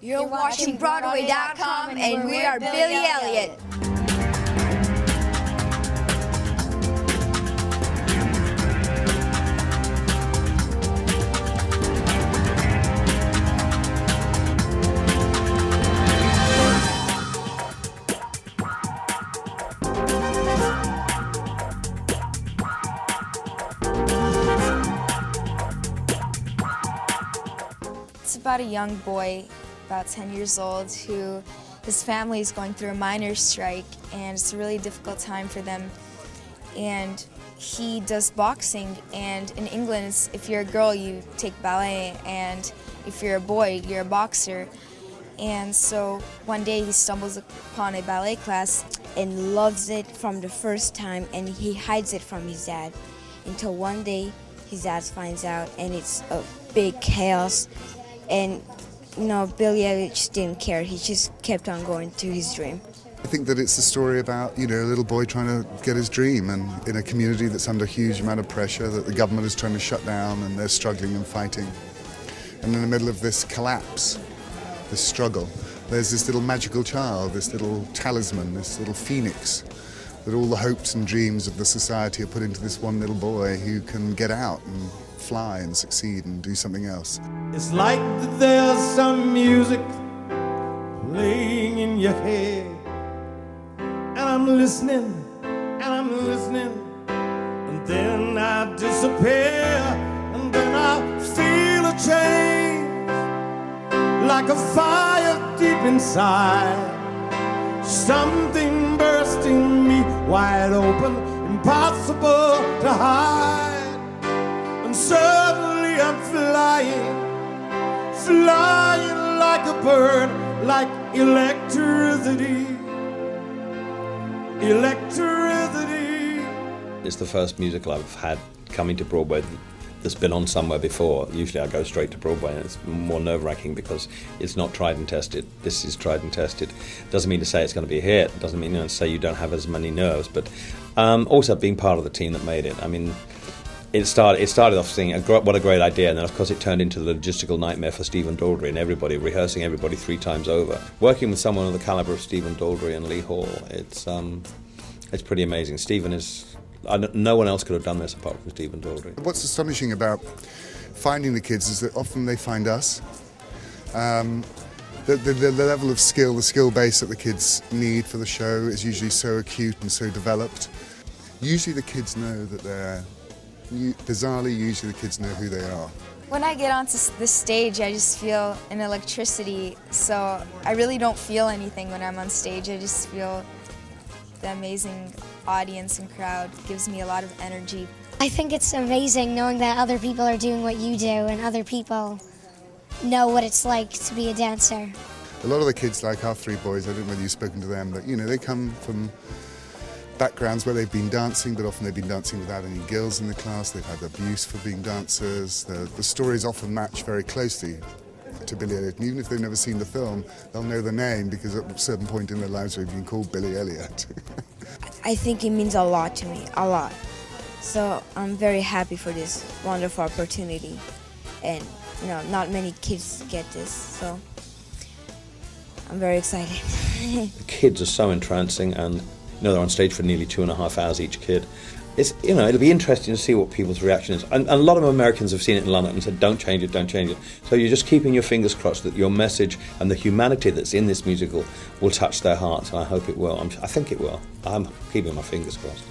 You're watching Broadway.com, and we are Billy Elliot. It's about a young boy, about 10 years old, who his family is going through a miners' strike, and it's a really difficult time for them. And he does boxing, and in England, if you're a girl, you take ballet, and if you're a boy, you're a boxer. And so one day he stumbles upon a ballet class and loves it from the first time, and he hides it from his dad until one day his dad finds out, and it's a big chaos. And Billy Elliot just didn't care. He just kept on going to his dream. I think that it's a story about, a little boy trying to get his dream, and in a community that's under a huge amount of pressure that the government is trying to shut down, and they're struggling and fighting. And in the middle of this collapse, this struggle, there's this little magical child, this little talisman, this little phoenix, that all the hopes and dreams of the society are put into this one little boy who can get out and fly and succeed and do something else. It's like that there's some music playing in your head, and I'm listening, and then I disappear, and then I feel a change, like a fire deep inside, something bursting me wide open, impossible to hide. And suddenly I'm flying like a bird, like electricity. It's the first musical I've had coming to Broadway that's been on somewhere before. Usually I go straight to Broadway, and it's more nerve-wracking because it's not tried and tested. This is tried and tested. Doesn't mean to say it's going to be a hit. Doesn't mean to say you don't have as many nerves. But also being part of the team that made it. I mean, it started off saying what a great idea, and then of course it turned into the logistical nightmare for Stephen Daldry and everybody, rehearsing everybody 3 times over. Working with someone of the caliber of Stephen Daldry and Lee Hall, it's pretty amazing. Stephen is... no one else could have done this apart from Stephen Daldry. What's astonishing about finding the kids is that often they find us. The level of skill, the skill base that the kids need for the show is usually so acute and so developed. Usually the kids know that they're... Bizarrely, usually the kids know who they are. When I get onto the stage, I just feel an electricity, so I really don't feel anything when I'm on stage. I just feel the amazing audience and crowd. It gives me a lot of energy. I think it's amazing knowing that other people are doing what you do, and other people know what it's like to be a dancer. A lot of the kids, like our 3 boys, I don't know whether you've spoken to them, but they come from backgrounds where they've been dancing, but often they've been dancing without any girls in the class. They've had abuse for being dancers. The stories often match very closely to Billy Elliot, and even if they've never seen the film, they'll know the name because at a certain point in their lives they've been called Billy Elliot. I think it means a lot to me, a lot. So I'm very happy for this wonderful opportunity, and not many kids get this, so I'm very excited. The kids are so entrancing, and they're on stage for nearly 2.5 hours each kid. It's, it'll be interesting to see what people's reaction is. And a lot of Americans have seen it in London and said, don't change it, don't change it. So you're just keeping your fingers crossed that your message and the humanity that's in this musical will touch their hearts, and I hope it will. I think it will. I'm keeping my fingers crossed.